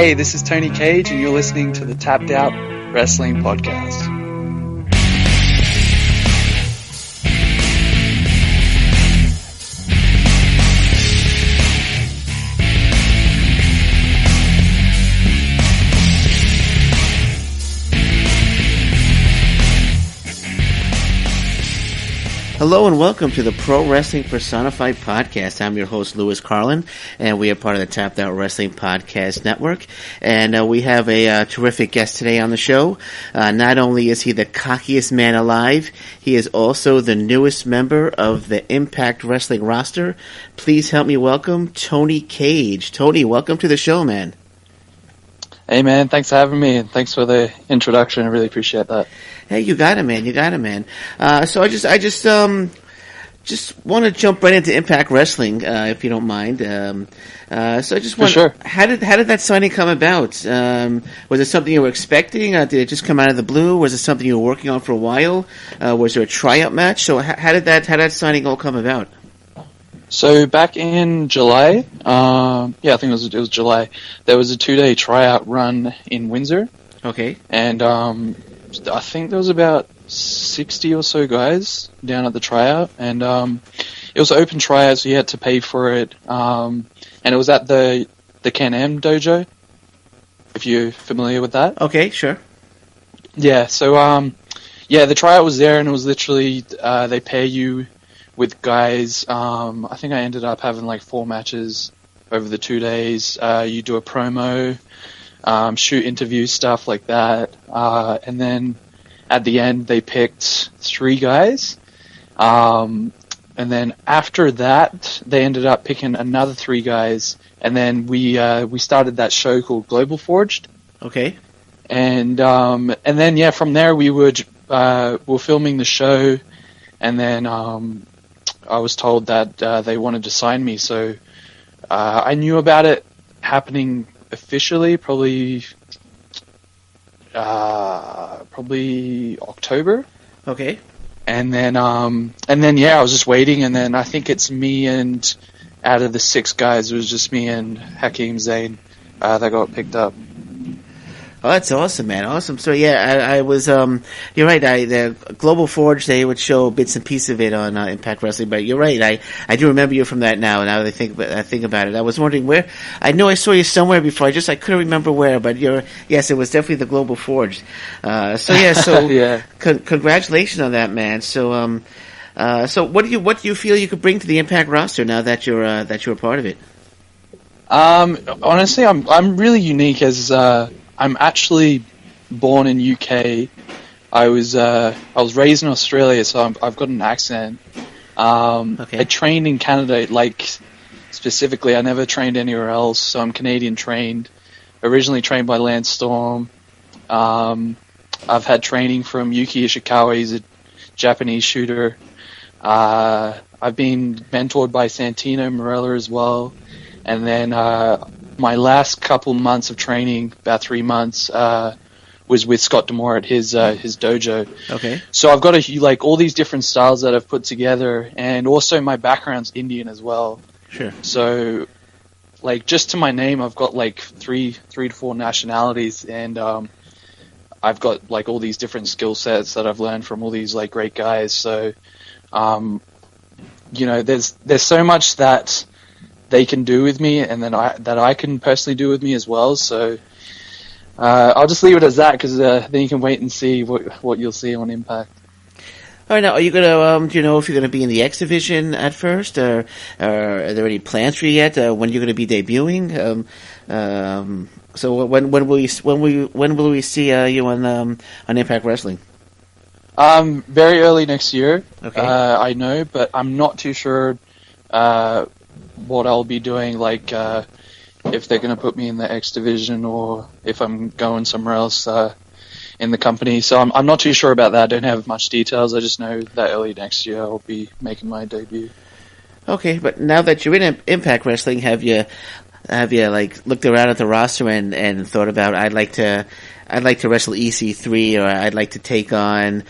Hey, this is Tony Cage, and you're listening to the Tapped Out Wrestling Podcast. Hello and welcome to the Pro Wrestling Personified Podcast. I'm your host, Louis Carlin, and we are part of the Tapped Out Wrestling Podcast Network. And we have a terrific guest today on the show. Not only is he the cockiest man alive, he is also the newest member of the Impact Wrestling roster. Please help me welcome Tony Cage. Tony, welcome to the show, man. Hey, man. Thanks for having me, and thanks for the introduction. I really appreciate that. Hey, you got it, man. You got it, man. So I just want to jump right into Impact Wrestling, if you don't mind. So I just want, sure. How did that signing come about? Was it something you were expecting? Did it just come out of the blue? Was it something you were working on for a while? Was there a tryout match? So how did that signing all come about? So back in July, I think it was July. There was a 2-day tryout run in Windsor. Okay. And I think there was about 60 or so guys down at the tryout, and it was an open tryout, so you had to pay for it. And it was at the Can-Am dojo, if you're familiar with that. Okay, sure. Yeah, so the tryout was there, and it was literally they pair you with guys. I think I ended up having like 4 matches over the 2 days. You do a promo, shoot interviews, stuff like that. And then at the end, they picked 3 guys. And then after that, they ended up picking another 3 guys. And then we started that show called Global Forged. Okay. And then from there we were filming the show, and then I was told that they wanted to sign me. So I knew about it happening officially probably October. Okay. And then I was just waiting, and then I think it's me, and out of the 6 guys, it was just me and Hakeem Zayn that got picked up. Oh, that's awesome, man. Awesome. So I was, you're right. The Global Forge, they would show bits and pieces of it on Impact Wrestling, but you're right. I do remember you from that now. Now that I think about it, I was wondering where. I know I saw you somewhere before. I couldn't remember where. But yes, it was definitely the Global Forge. Yeah. Congratulations on that, man. So what do you feel you could bring to the Impact roster now that you're a part of it? Honestly, I'm really unique as I'm actually born in UK. I was raised in Australia, so I've got an accent. Okay. I trained in Canada, specifically. I never trained anywhere else, so I'm Canadian trained. Originally trained by Lance Storm. I've had training from Yuki Ishikawa. He's a Japanese shooter. I've been mentored by Santino Marella as well. And then my last couple months of training, about 3 months, was with Scott D'Amore at his dojo. Okay. So I've got all these different styles that I've put together, and also my background's Indian as well. Sure. So, just to my name, I've got 3 to 4 nationalities, and I've got all these different skill sets that I've learned from all these great guys. So, there's so much that they can do with me, and then I can personally do with me as well. So I'll just leave it as that, because then you can wait and see what you'll see on Impact. All right, now are you gonna? Do you know if you're gonna be in the X division at first, or are there any plans for you yet? When you're gonna be debuting? So when will we see you on Impact Wrestling? Very early next year. Okay. I know, but I'm not too sure what I'll be doing, if they're going to put me in the X division or if I'm going somewhere else in the company. So I'm not too sure about that. I don't have much details. I just know that early next year I'll be making my debut. Okay, but now that you're in Impact Wrestling, have you looked around at the roster and thought about I'd like to wrestle EC3, or I'd like to take on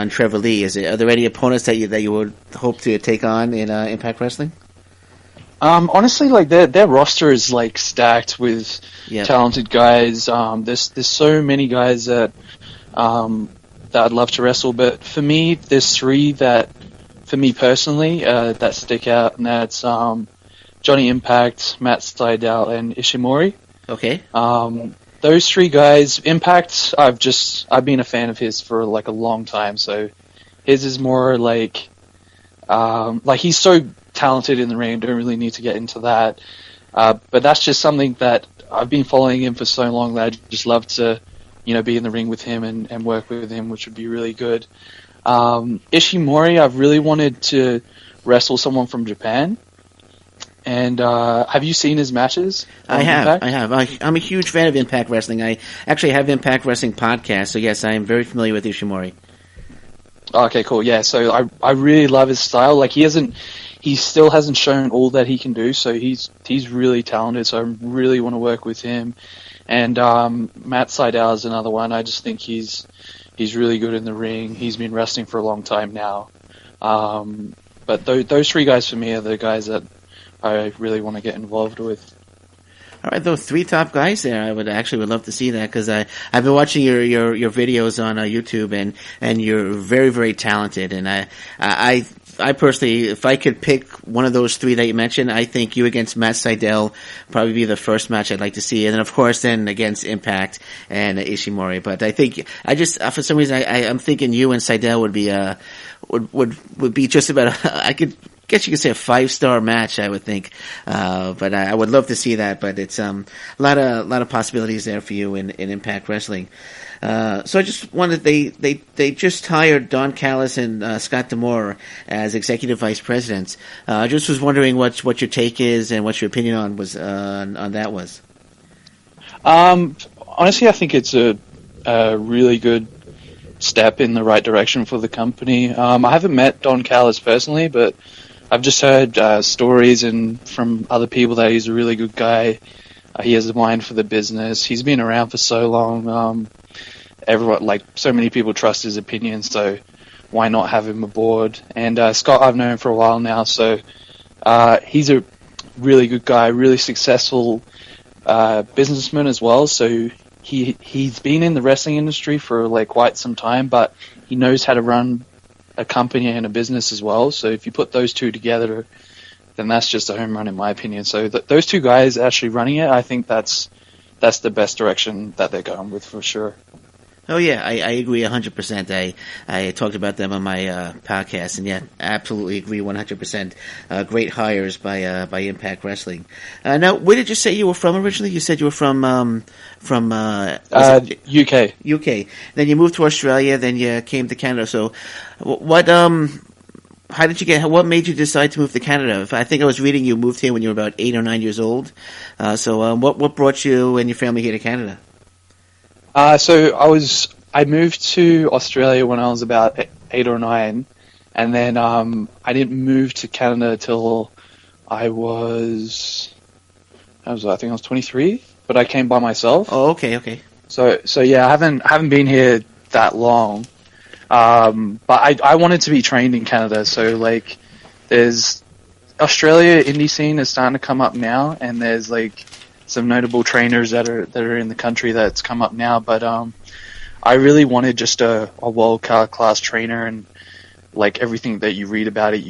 Trevor Lee. Are there any opponents that you would hope to take on in Impact Wrestling? Honestly, like their roster is like stacked with talented guys. There's so many guys that I'd love to wrestle, but for me, there's three that, for me personally, that stick out, and that's Johnny Impact, Matt Sydal, and Ishimori. Okay. Those three guys, Impact, I've been a fan of his for like a long time, so his is more like he's so talented in the ring, don't really need to get into that. But that's just something that I've been following him for so long that I'd just love to, be in the ring with him and work with him, which would be really good. Ishimori, I've really wanted to wrestle someone from Japan. And have you seen his matches? I have. I'm a huge fan of Impact Wrestling. I actually have Impact Wrestling podcast, so yes, I am very familiar with Ishimori. Okay, cool. Yeah, so I really love his style. Like he still hasn't shown all that he can do, so he's really talented. So I really want to work with him. And Matt Sydal is another one. I just think he's really good in the ring. He's been wrestling for a long time now. But those three guys for me are the guys that I really want to get involved with. All right, those three top guys there, I would love to see that, because I've been watching your videos on YouTube, and you're very, very talented. And I personally, if I could pick one of those three that you mentioned, I think you against Matt Sydal probably be the first match I'd like to see, and then of course then against Impact and Ishimori. But I think for some reason I'm thinking you and Sydal would be would be just about I guess you could say a 5-star match, I would think. But I would love to see that. But it's a lot of possibilities there for you in Impact Wrestling. So I just wanted, they just hired Don Callis and Scott D'Amore as executive vice presidents. I just was wondering what your take is and what your opinion on that was. Honestly, I think it's a really good step in the right direction for the company. I haven't met Don Callis personally, but I've just heard stories and from other people that he's a really good guy. He has a mind for the business. He's been around for so long. Everyone, like, so many people trust his opinion, so why not have him aboard? And Scott, I've known for a while now, so he's a really good guy, really successful businessman as well. So he's been in the wrestling industry for like quite some time, but he knows how to run a company and a business as well. So if you put those two together, then that's just a home run in my opinion. So those two guys actually running it, I think that's the best direction that they're going with for sure. Oh yeah, I agree 100%. I talked about them on my podcast, and yeah, absolutely agree 100%. Great hires by Impact Wrestling. Now, where did you say you were from originally? You said you were from UK. UK. Then you moved to Australia. Then you came to Canada. So, what made you decide to move to Canada? I think I was reading you moved here when you were about 8 or 9 years old. So what brought you and your family here to Canada? So I moved to Australia when I was about 8 or 9, and then I didn't move to Canada till I think I was 23, but I came by myself. Oh, okay. So yeah, I haven't been here that long. But I wanted to be trained in Canada, so like there's Australia indie scene is starting to come up now, and there's like some notable trainers that are in the country that's come up now, but I really wanted just a world class trainer, and like everything that you read about it,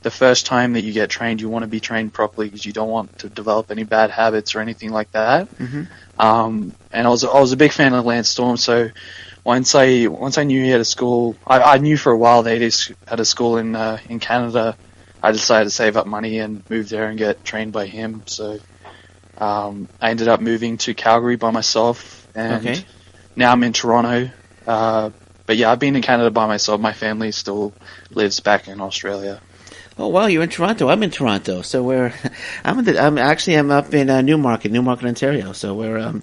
the first time that you get trained, you want to be trained properly because you don't want to develop any bad habits or anything like that. Mm-hmm. And I was a big fan of Lance Storm, so once I knew he had a school, I knew for a while that he had a school in Canada. I decided to save up money and move there and get trained by him. So I ended up moving to Calgary by myself, and now I'm in Toronto. But yeah, I've been in Canada by myself. My family still lives back in Australia. Oh wow, you're in Toronto. I'm in Toronto, so I'm up in Newmarket, Ontario. So we're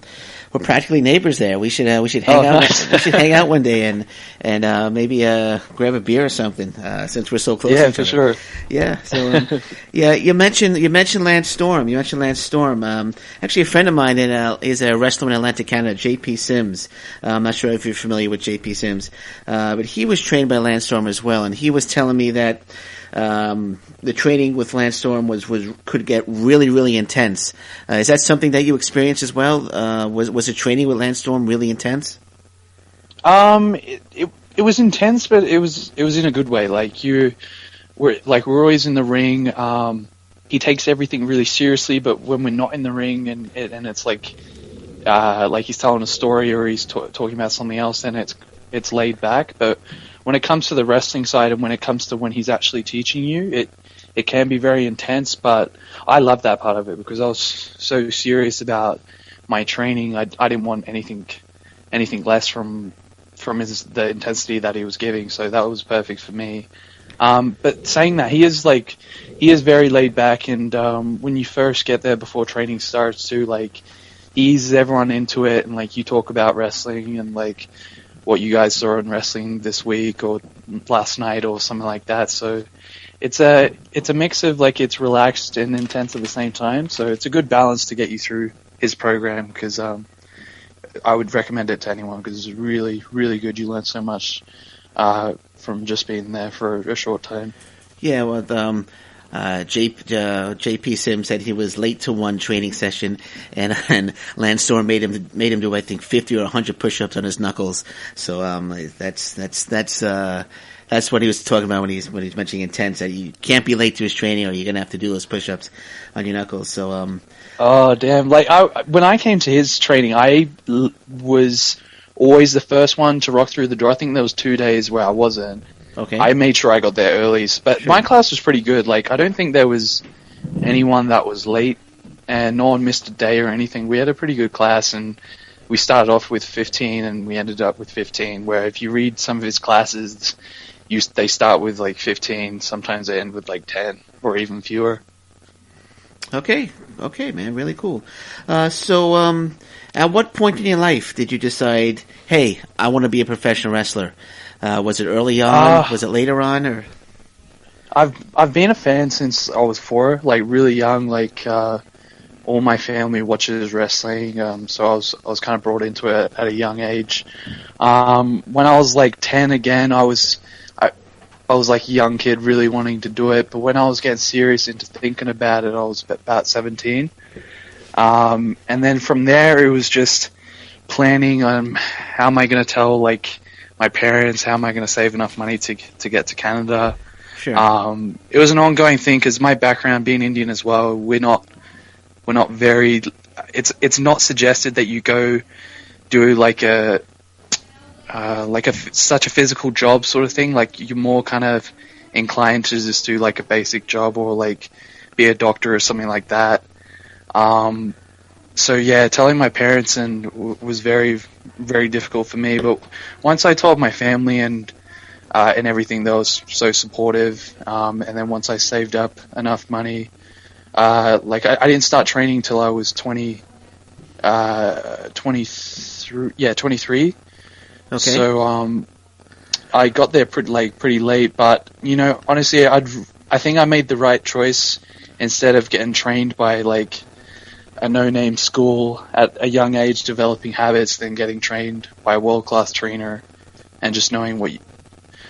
practically neighbors there. We should hang out. Nice. We should hang out one day and maybe grab a beer or something since we're so close. Yeah, for sure. Yeah. So yeah, you mentioned Lance Storm. Actually, a friend of mine is a wrestler in Atlanta, Canada, JP Sims. I'm not sure if you're familiar with JP Sims, but he was trained by Lance Storm as well, and he was telling me that the training with Lance Storm could get really, really intense. Is that something that you experienced as well? Was the training with Lance Storm really intense? It was intense, but it was in a good way. We're always in the ring. He takes everything really seriously, but when we're not in the ring and it's like he's telling a story or he's talking about something else, then it's laid back. But when it comes to the wrestling side and when it comes to when he's actually teaching you, it can be very intense. But I love that part of it because I was so serious about my training. I didn't want anything less from the intensity that he was giving. So that was perfect for me. But saying that, he is very laid back, and when you first get there before training starts too, like, he eases everyone into it, and like you talk about wrestling and like what you guys saw in wrestling this week or last night or something like that. So it's a mix of like it's relaxed and intense at the same time. So it's a good balance to get you through his program because I would recommend it to anyone because it's really, really good. You learn so much from just being there for a short time. Yeah, well, JP Sim said he was late to one training session, and Lance Storm made him do, I think, 50 or 100 push-ups on his knuckles. So that's what he was talking about when he's mentioning intense. That you can't be late to his training, or you're gonna have to do those push-ups on your knuckles. So oh damn! Like when I came to his training, I was always the first one to rock through the door. I think there was 2 days where I wasn't. Okay. I made sure I got there early, but sure. My class was pretty good. Like, I don't think there was anyone that was late, and no one missed a day or anything. We had a pretty good class, and we started off with 15, and we ended up with 15, where if you read some of his classes, they start with, like, 15. Sometimes they end with, like, 10 or even fewer. Okay, man, really cool. So, at what point in your life did you decide, hey, I want to be a professional wrestler? Was it early on? Was it later on? Or I've been a fan since I was 4, like really young. Like all my family watches wrestling, so I was kind of brought into it at a young age. When I was like 10 again, I was like a young kid really wanting to do it. But when I was getting serious into thinking about it, I was about 17. And then from there, it was just planning on how am I going to tell like my parents, how am I going to save enough money to get to Canada. Sure. It was an ongoing thing because my background being Indian as well, we're not very. It's not suggested that you go do like such a physical job sort of thing. Like you're more kind of inclined to just do like a basic job or like be a doctor or something like that. So yeah, telling my parents was very, very difficult for me. But once I told my family and everything, they was so supportive. And then once I saved up enough money, I didn't start training till I was 23. Okay. So I got there pretty late. But you know, honestly, I think I made the right choice instead of getting trained by like a no-name school at a young age, developing habits, then getting trained by a world-class trainer, and just knowing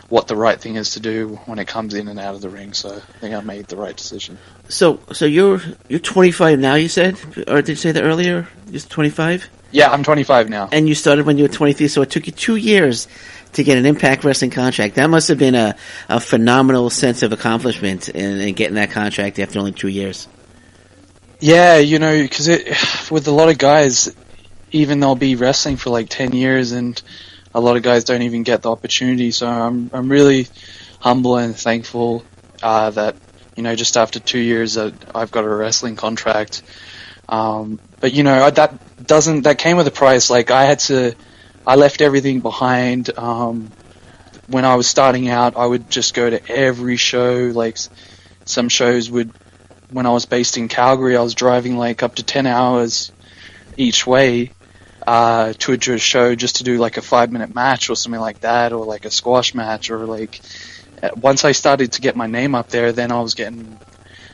what the right thing is to do when it comes in and out of the ring. So I think I made the right decision. So you're 25 now, you said, or did you say that earlier? You're 25? Yeah, I'm 25 now. And you started when you were 23, so it took you 2 years to get an Impact Wrestling contract. That must have been a phenomenal sense of accomplishment in getting that contract after only 2 years. Yeah, you know, because with a lot of guys, even they'll be wrestling for like 10 years, and a lot of guys don't even get the opportunity. So I'm really humble and thankful that, you know, just after 2 years I've got a wrestling contract. But you know, that came with a price. Like I left everything behind. When I was starting out, I would just go to every show. Like some shows when I was based in Calgary, I was driving like up to 10 hours each way to a show just to do like a 5-minute match or something like that, or like a squash match, or like once I started to get my name up there, then I was getting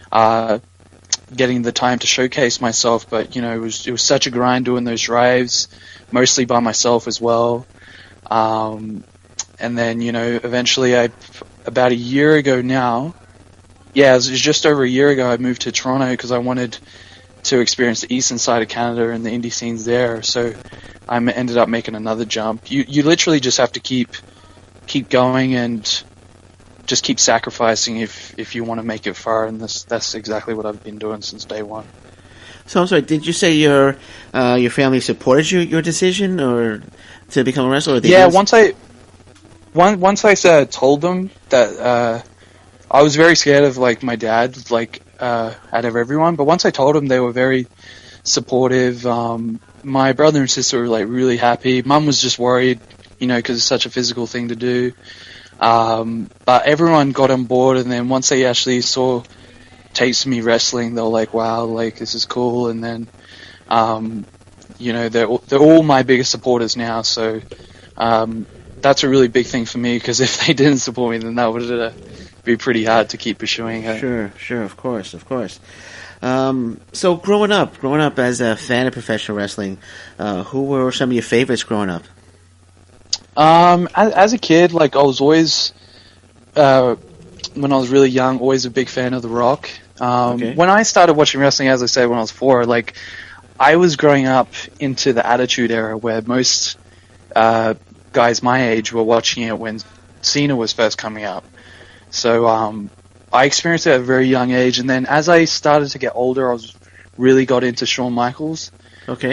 the time to showcase myself. But you know, it was such a grind doing those drives, mostly by myself as well. And then, you know, eventually about a year ago now, Yeah, it was just over a year ago I moved to Toronto because I wanted to experience the eastern side of Canada and the indie scenes there. So I ended up making another jump. You literally just have to keep going and just keep sacrificing if you want to make it far. And that's exactly what I've been doing since day one. So I'm sorry, did you say your family supported your decision or to become a wrestler? Or once I told them that I was very scared of like my dad, out of everyone. But once I told them, they were very supportive. My brother and sister were like really happy. Mum was just worried, because it's such a physical thing to do. But everyone got on board, and then once they actually saw tapes of me wrestling, they were like, "Wow, like this is cool." And then, they're all my biggest supporters now. So that's a really big thing for me because if they didn't support me, then that would be pretty hard to keep pursuing it. Sure, of course. So growing up as a fan of professional wrestling, who were some of your favorites growing up? As a kid, like I was always, when I was really young, always a big fan of The Rock. Okay. When I started watching wrestling, as I said, when I was 4, like I was growing up into the Attitude Era where most guys my age were watching it when Cena was first coming up. So I experienced it at a very young age, and then as I started to get older, I really got into Shawn Michaels. Okay.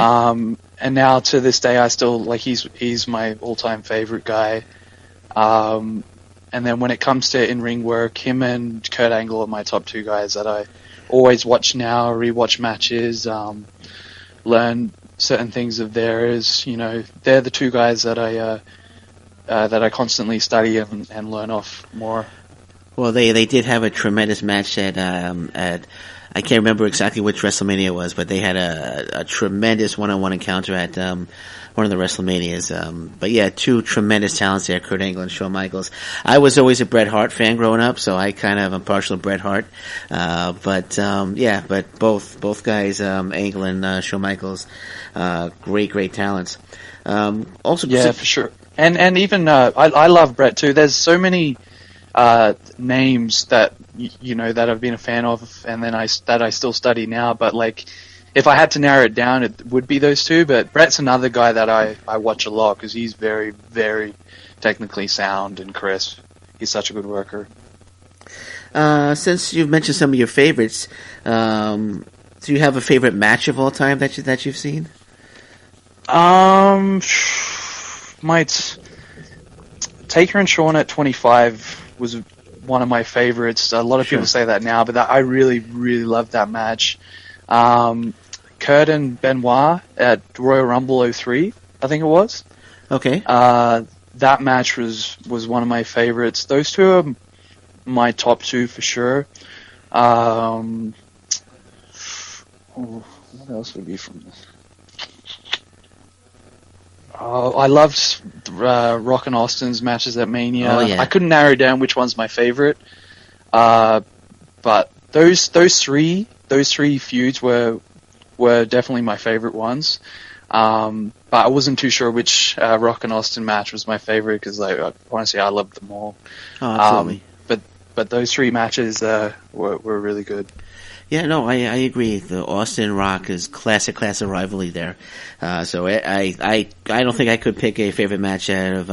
And now to this day, I still like he's my all-time favorite guy. And then when it comes to in-ring work, him and Kurt Angle are my top 2 guys that I always watch now, rewatch matches, learn certain things of theirs. They're the 2 guys that I constantly study and learn off more. Well, they did have a tremendous match at I can't remember exactly which WrestleMania it was, but they had a tremendous one-on-one encounter at one of the WrestleManias. But yeah, 2 tremendous talents there, Kurt Angle and Shawn Michaels. I was always a Bret Hart fan growing up, so I kind of am partial to Bret Hart. But both guys, Angle and Shawn Michaels, great talents. For sure. And even I love Bret too. There's so many names that that I've been a fan of, and then I still study now. But like, if I had to narrow it down, it would be those 2. But Bret's another guy that I watch a lot because he's very, very technically sound and crisp. He's such a good worker. Since you've mentioned some of your favorites, do you have a favorite match of all time that you've seen? Might Taker and Shawn at 25 was one of my favorites. A lot of people say that now, but I really, really loved that match. Kurt and Benoit at Royal Rumble 03, I think it was. Okay. That match was one of my favorites. Those 2 are my top 2 for sure. What else would be from this? I loved Rock and Austin's matches at Mania. Oh, yeah. I couldn't narrow down which one's my favorite, but those three feuds were definitely my favorite ones. But I wasn't too sure which Rock and Austin match was my favorite because, honestly, I loved them all. Oh, absolutely. But those 3 matches were really good. Yeah, no, I agree. The Austin Rock is classic rivalry there. So I don't think I could pick a favorite match out of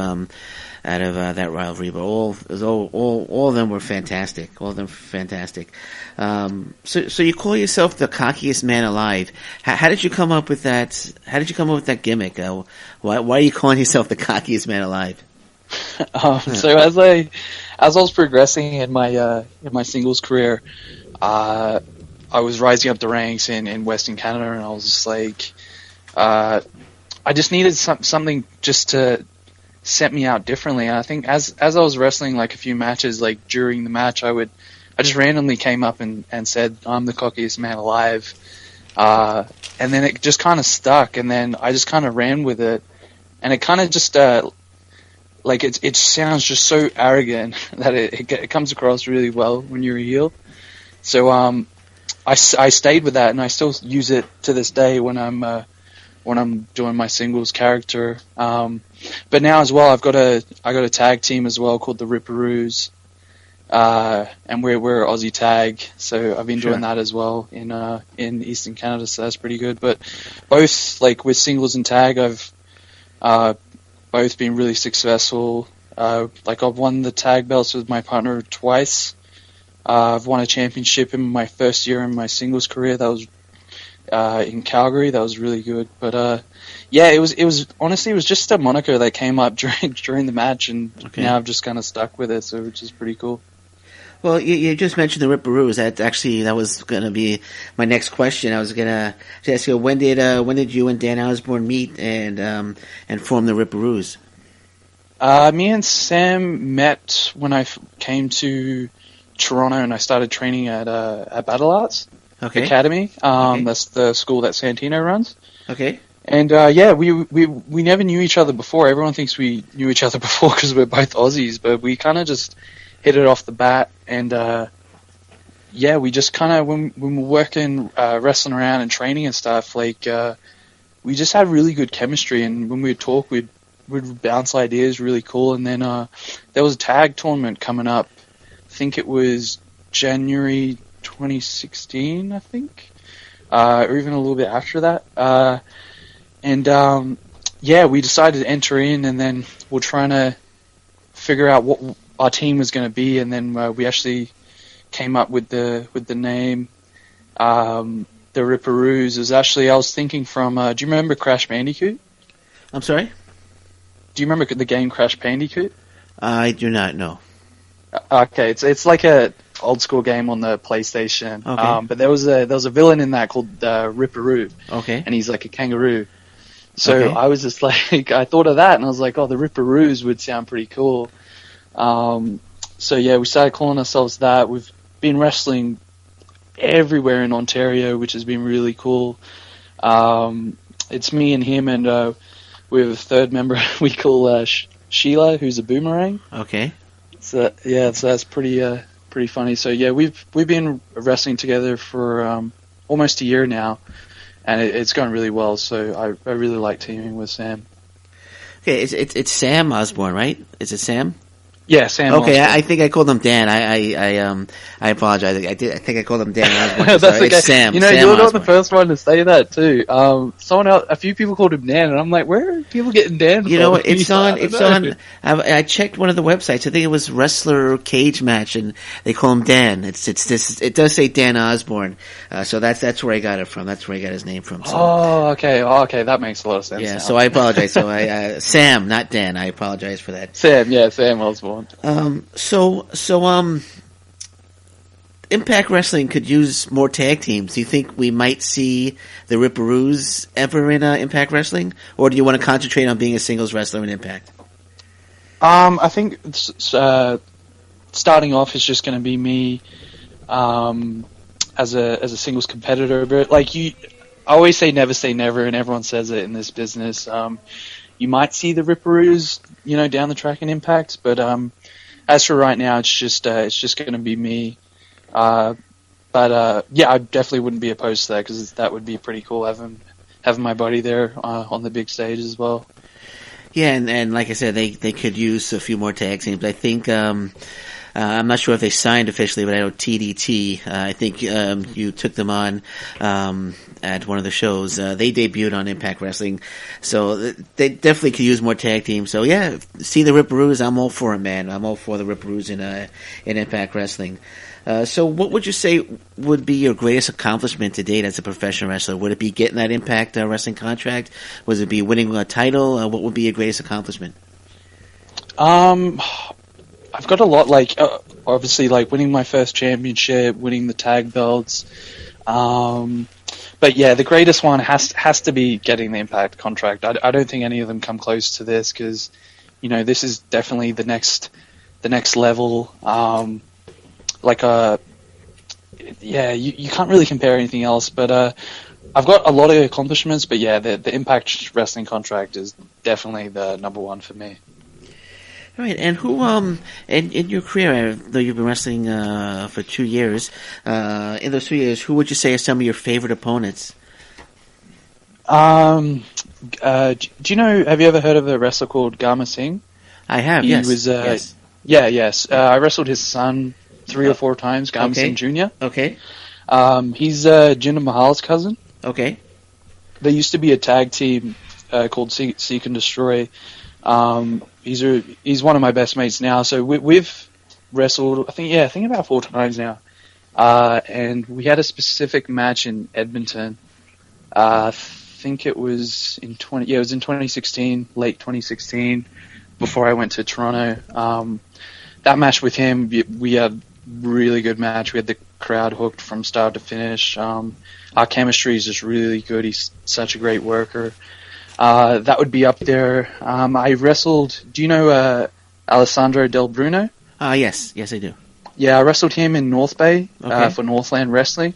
that rivalry, but all of them were fantastic. All of them fantastic. So you call yourself the Cockiest Man Alive. How did you come up with that? How did you come up with that gimmick? Why are you calling yourself the Cockiest Man Alive? So as I was progressing in my singles career, I was rising up the ranks in Western Canada, and I was just like, I just needed something just to set me out differently. And I think as I was wrestling like a few matches, like during the match, I just randomly came up and said, "I'm the cockiest man alive," and then it just kind of stuck, and then I just kind of ran with it, and it kind of just like it sounds just so arrogant that it comes across really well when you're a heel. So I stayed with that, and I still use it to this day when I'm doing my singles character. But now as well, I got a tag team as well called the Riperoos, and we're Aussie tag, so I've been doing Sure. that as well in Eastern Canada, so that's pretty good. But both, like with singles and tag, I've both been really successful. Like I've won the tag belts with my partner twice. I've won a championship in my first year in my singles career. That was in Calgary. That was really good. But yeah, it was honestly, it was just a moniker that came up during the match, and now I've just kind of stuck with it, so which is pretty cool. Well, you just mentioned the Riperoos. That was going to be my next question. I was going to ask you when did you and Dan Osbourne meet and form the Riperoos? Me and Sam met when I came to Toronto, and I started training at Battle Arts Academy. That's the school that Santino runs. Okay. And yeah, we never knew each other before. Everyone thinks we knew each other before because we're both Aussies, but we kind of just hit it off the bat. And yeah, we just kind of when we were working, wrestling around and training and stuff, like we just had really good chemistry. And when we would talk, we'd bounce ideas really cool. And then there was a tag tournament coming up. I think it was January 2016, I think, or even a little bit after that. And yeah, we decided to enter in, and then we're trying to figure out what our team was going to be, and then we actually came up with the name, the Riperoos. It was actually, I was thinking from, do you remember Crash Bandicoot? I'm sorry? Do you remember the game Crash Bandicoot? I do not know. Okay, it's like a old school game on the PlayStation. Okay. But there was a villain in that called Riperoo. Okay. And he's like a kangaroo. So Okay. I was just like, I thought of that, and I was like, oh, the Riperoos would sound pretty cool. So yeah, we started calling ourselves that. We've been wrestling everywhere in Ontario, which has been really cool. It's me and him, and we have a third member we call Sheila, who's a boomerang. Okay. So yeah, so that's pretty funny. So yeah, we've been wrestling together for almost a year now, and it's going really well. So I really like teaming with Sam. Okay, it's Sam Osbourne, right? Is it Sam? Yeah, Sam. Okay, Osbourne. I think I called him Dan. I apologize. I think I called him Dan Osbourne. That's Sorry. okay. It's Sam. You know, Sam you're not Osbourne. the first one to say that too. Someone else, a few people called him Dan, and I'm like, where are people getting Dan from? You know, it's on. I don't know. I checked one of the websites. I think it was Wrestler Cage Match, and they call him Dan. It does say Dan Osbourne, so that's where I got it from. That's where I got his name from. So. Oh, okay, that makes a lot of sense. Yeah, now. so I apologize. So Sam, not Dan. I apologize for that. Sam Osbourne. So Impact Wrestling could use more tag teams. Do you think we might see the Riperoos ever in Impact Wrestling, or do you want to concentrate on being a singles wrestler in Impact? I think starting off is just going to be me as a singles competitor. But like I always say never, and everyone says it in this business. You might see the Riperoos, down the track in Impact, but as for right now, it's just going to be me. But yeah, I definitely wouldn't be opposed to that, because that would be pretty cool having my buddy there on the big stage as well. Yeah, and like I said, they could use a few more tag teams. I think I'm not sure if they signed officially, but I know TDT. I think you took them on at one of the shows. They debuted on Impact Wrestling, so they definitely could use more tag teams. So yeah, see the Riperoos. I'm all for it, man. I'm all for the Riperoos in Impact Wrestling. So what would you say would be your greatest accomplishment to date as a professional wrestler? Would it be getting that Impact Wrestling contract? Would it be winning a title? What would be your greatest accomplishment? I've got a lot, like, obviously, like, winning my first championship, winning the tag belts. But yeah, the greatest one has to be getting the Impact contract. I don't think any of them come close to this, because, this is definitely the next level. Yeah, you can't really compare anything else, but I've got a lot of accomplishments, but yeah, the Impact Wrestling contract is definitely the number one for me. All right, and who in your career, though you've been wrestling for 2 years, in those 2 years, who would you say are some of your favorite opponents? Do you know? Have you ever heard of a wrestler called Gama Singh? I have. He yes. was, yes. Yeah, yes. I wrestled his son 3 or 4 times, Garmison Jr. Okay. He's Jinder Mahal's cousin. Okay. They used to be a tag team called Seek and Destroy. He's one of my best mates now. So we've wrestled, I think about 4 times now. And we had a specific match in Edmonton. I think it was in 2016, late 2016, before I went to Toronto. That match with him, we had really good match. We had the crowd hooked from start to finish. Our chemistry is just really good. He's such a great worker. That would be up there. I wrestled. Do you know Alessandro Del Bruno? Yes, I do. Yeah, I wrestled him in North Bay for Northland Wrestling.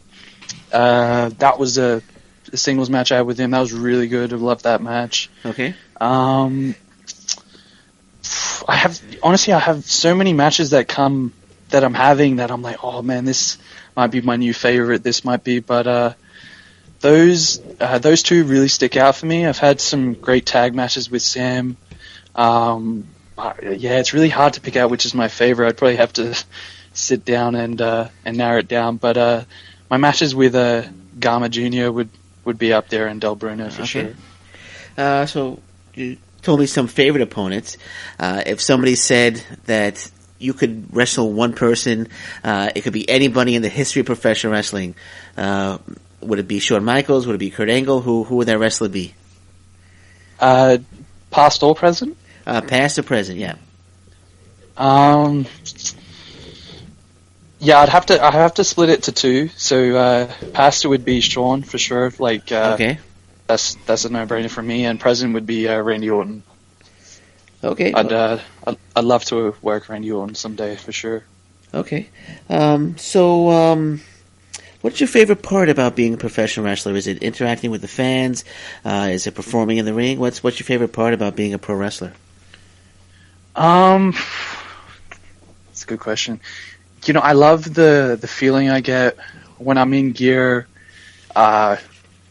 That was a singles match I had with him. That was really good. I loved that match. Okay. I have so many matches that I'm having that I'm like, oh man, this might be my new favorite. This might be, but those two really stick out for me. I've had some great tag matches with Sam. It's really hard to pick out which is my favorite. I'd probably have to sit down and narrow it down. But my matches with Gama Jr. would be up there, and Del Bruno for sure. So you told me some favorite opponents. If somebody said that you could wrestle one person, it could be anybody in the history of professional wrestling. Would it be Shawn Michaels? Would it be Kurt Angle? Who would that wrestler be? Past or present? Past or present, yeah. I'd have to split it to two. So past would be Shawn for sure. Okay. That's a no-brainer for me, and present would be Randy Orton. Okay. I'd love to work Randy Orton someday for sure. Okay. What's your favorite part about being a professional wrestler? Is it interacting with the fans? Is it performing in the ring? What's your favorite part about being a pro wrestler? That's a good question. I love the feeling I get when I'm in gear,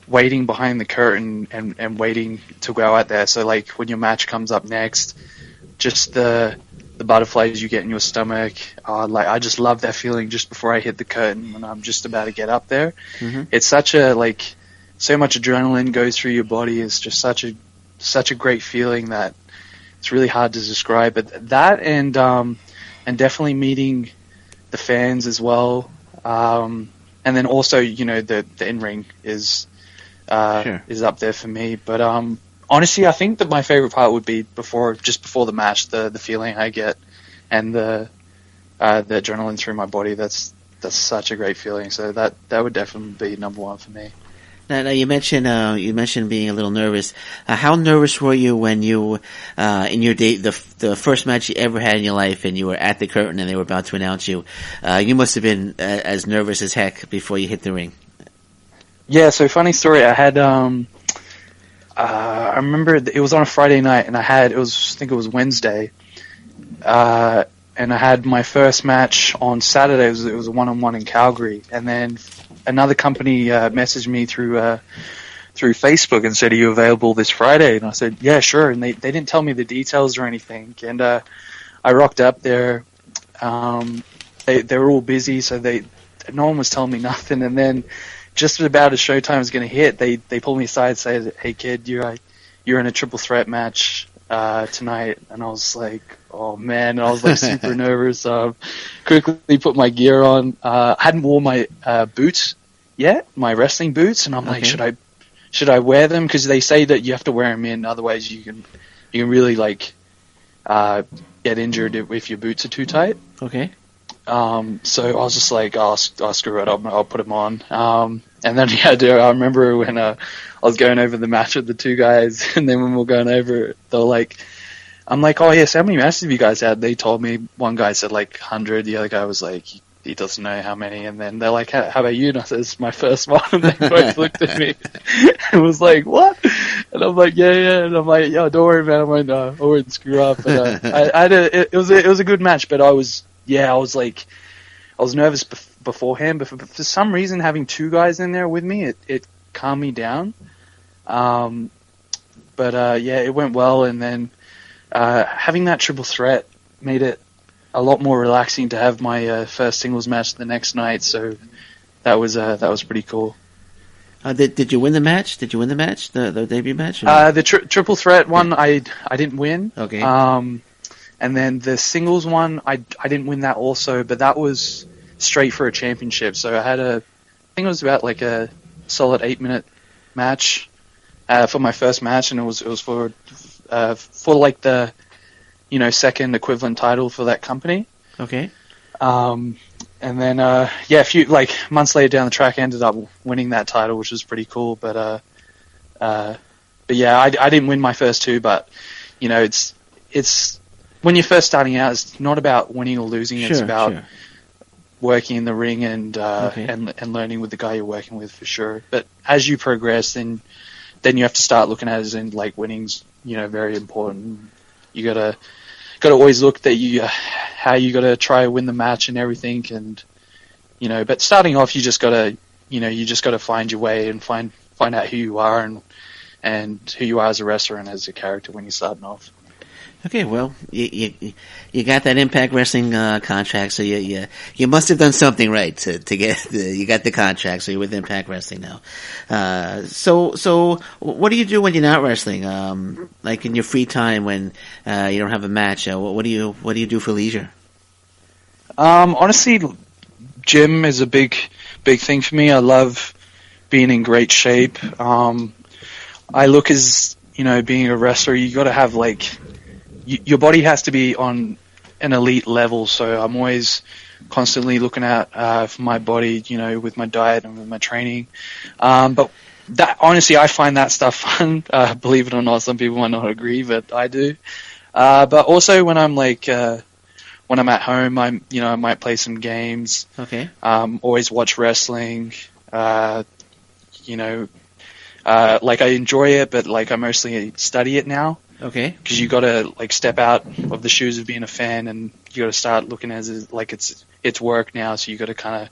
waiting behind the curtain and waiting to go out there. So like when your match comes up next, just the butterflies you get in your stomach. I just love that feeling just before I hit the curtain when I'm just about to get up there. Mm-hmm. It's such a so much adrenaline goes through your body. It's just such a great feeling that it's really hard to describe. But that and definitely meeting the fans as well. And then also, the in-ring is up there for me. But honestly, I think that my favorite part would be before the match, the feeling I get and the adrenaline through my body. That's such a great feeling. So that would definitely be number one for me. Now you mentioned being a little nervous. How nervous were you when you in your day the first match you ever had in your life, and you were at the curtain and they were about to announce you? You must have been as nervous as heck before you hit the ring. Yeah. So funny story. I had I remember it was on a Friday night, and I think it was Wednesday, and I had my first match on Saturday. It was a one-on-one in Calgary, and then another company messaged me through Facebook and said, "Are you available this Friday?" And I said, "Yeah, sure." And they didn't tell me the details or anything, and I rocked up there. They were all busy, so no one was telling me nothing, and then just about as showtime was going to hit, they pulled me aside and said, "Hey kid, you're in a triple threat match tonight." And I was like, "Oh man!" And I was like super nervous. Quickly put my gear on. I hadn't worn my boots yet, my wrestling boots, and I'm like, should I wear them? Because they say that you have to wear them in, otherwise you can really get injured if your boots are too tight. Okay. So I was just like, I'll screw it up, I'll put them on. And then I remember when I was going over the match with the two guys, and then when we were going over, they were like, I'm like, "Oh yes, how many matches have you guys had?" They told me, one guy said like 100, the other guy was like, he doesn't know how many, and then they're like, how about you? And I said, "It's my first one," and they both looked at me and was like, "What?" And I'm like, yeah, and I'm like, "Yo, don't worry, man, I won't screw up." But it was a good match, but I was nervous beforehand, but for some reason having two guys in there with me, it calmed me down. It went well, and then having that triple threat made it a lot more relaxing to have my first singles match the next night. So that was pretty cool. Did you win the match? Did you win the match? The debut match? The triple threat one, I didn't win. Okay. And then the singles one, I didn't win that also, but that was straight for a championship. So I think it was about like a solid 8-minute match for my first match, and it was for like the second equivalent title for that company. Okay. And then a few like months later down the track, I ended up winning that title, which was pretty cool. But yeah, I didn't win my first two, but it's when you're first starting out, it's not about winning or losing. It's about working in the ring and learning with the guy you're working with for sure. But as you progress, then you have to start looking at it as in like winning's very important. You gotta always look that how you gotta try to win the match and everything, and but starting off you just gotta find your way and find out who you are and who you are as a wrestler and as a character when you're starting off. Okay, well, you got that Impact Wrestling contract, so you must have done something right to get you got the contract, so you're with Impact Wrestling now. So what do you do when you're not wrestling? Like in your free time when you don't have a match, what do you do for leisure? Honestly, gym is a big thing for me. I love being in great shape. I look as being a wrestler, you got to have like. Your body has to be on an elite level, so I'm always constantly looking at for my body, with my diet and with my training. But that honestly, I find that stuff fun. Believe it or not, some people might not agree, but I do. But also when I'm when I'm at home, I might play some games. Okay. Always watch wrestling. Like I enjoy it, but like I mostly study it now. Okay. Because you got to like step out of the shoes of being a fan, and you got to start looking at it like it's work now. So you got to kind of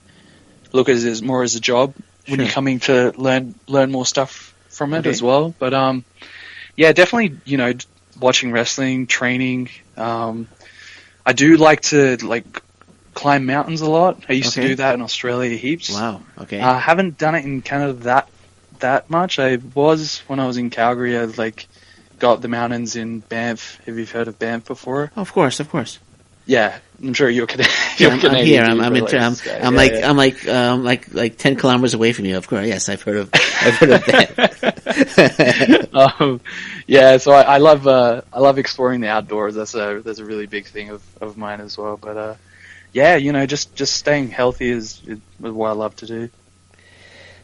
look at it as more as a job when you're coming to learn more stuff from it as well. But yeah, definitely watching wrestling, training. I do like to climb mountains a lot. I used to do that in Australia heaps. Wow. Okay. I haven't done it in Canada that much. I was when I was in Calgary. I got up the mountains in Banff. Have you heard of Banff before? Oh, of course. Yeah, I'm sure you're Canadian. I'm here. I'm like 10 kilometers away from you. Of course, yes, I've heard of that. Yeah, so I love exploring the outdoors. That's a really big thing of mine as well. But yeah, just staying healthy is what I love to do.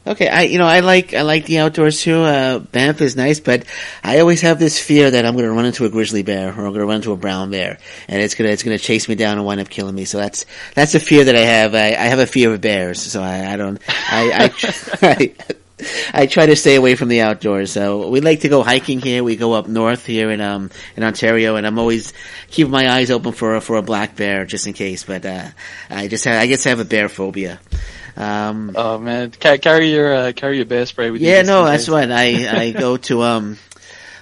Okay, I like the outdoors too. Banff is nice, but I always have this fear that I'm going to run into a grizzly bear or I'm going to run into a brown bear, and it's going to chase me down and wind up killing me. So that's a fear that I have. I have a fear of bears, so I try to stay away from the outdoors. So we like to go hiking here. We go up north here in Ontario, and I'm always keeping my eyes open for a black bear just in case. But I guess I have a bear phobia. Oh man, carry your bear spray with you. Yeah, no, that's what I go to.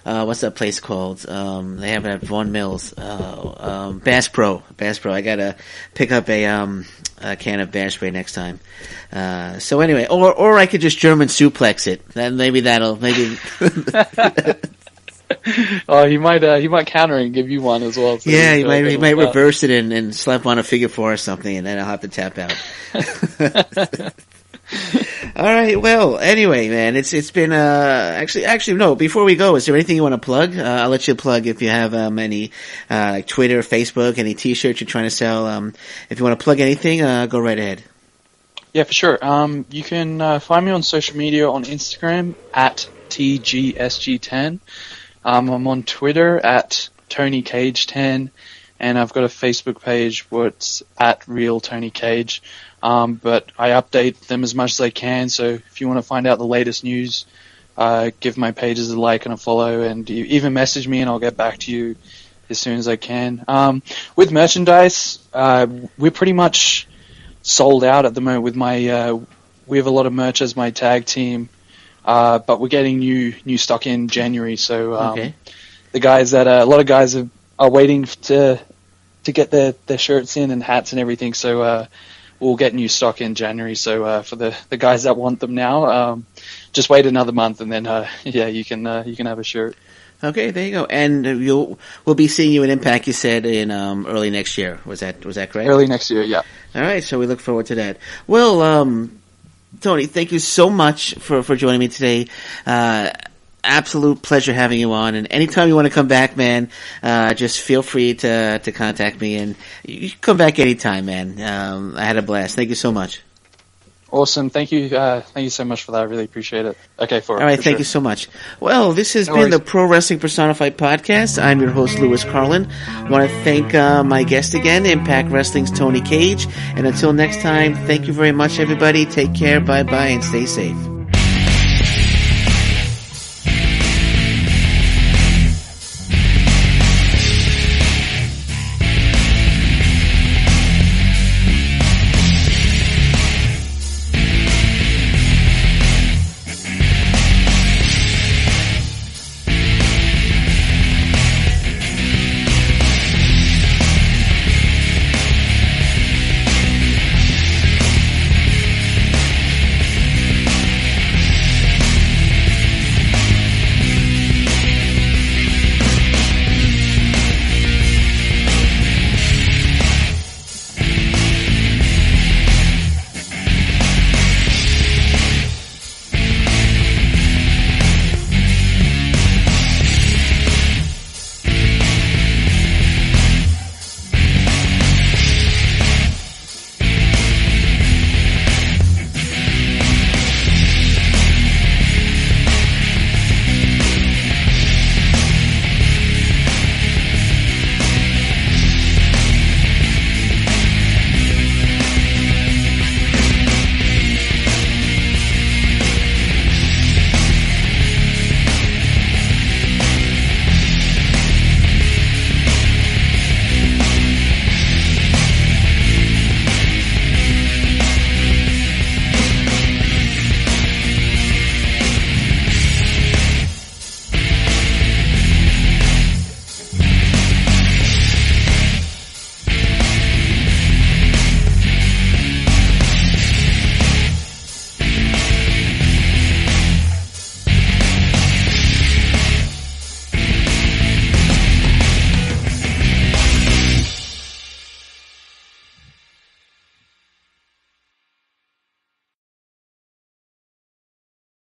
What's that place called? They have it at Vaughan Mills. Bass Pro. I gotta pick up a can of bear spray next time. So anyway, or I could just German suplex it. Then maybe. Oh, he might counter and give you one as well. So yeah, he might reverse it and slap on a figure four or something, and then I'll have to tap out. All right. Well, anyway, man, it's been actually no. Before we go, is there anything you want to plug? I'll let you plug if you have any like Twitter, Facebook, any T-shirts you're trying to sell. If you want to plug anything, go right ahead. Yeah, for sure. You can find me on social media on Instagram at TGSG10. I'm on Twitter at TonyCage10, and I've got a Facebook page where it's at Real Tony Cage. But I update them as much as I can, so if you want to find out the latest news, give my pages a like and a follow, and you even message me and I'll get back to you as soon as I can. With merchandise, we're pretty much sold out at the moment with my, we have a lot of merch as my tag team. But we're getting new stock in January, so okay. the guys that a lot of guys are waiting to to get their shirts in and hats and everything. So we'll get new stock in January. So for the guys that want them now, just wait another month, and then you can have a shirt. Okay, there you go. And we'll be seeing you in Impact, you said, in early next year. Was that correct? Early next year, yeah. All right, so we look forward to that. Well, Tony, thank you so much for joining me today. Absolute pleasure having you on. And anytime you want to come back, man, just feel free to contact me. And you can come back anytime, man. I had a blast. Thank you so much. Awesome. Thank you so much for that. I really appreciate it. Okay, all right, thank you so much. Well, this has been the Pro Wrestling Personified Podcast. I'm your host, Louis Carlin. I want to thank my guest again, Impact Wrestling's Tony Cage. And until next time, thank you very much, everybody. Take care, bye-bye, and stay safe.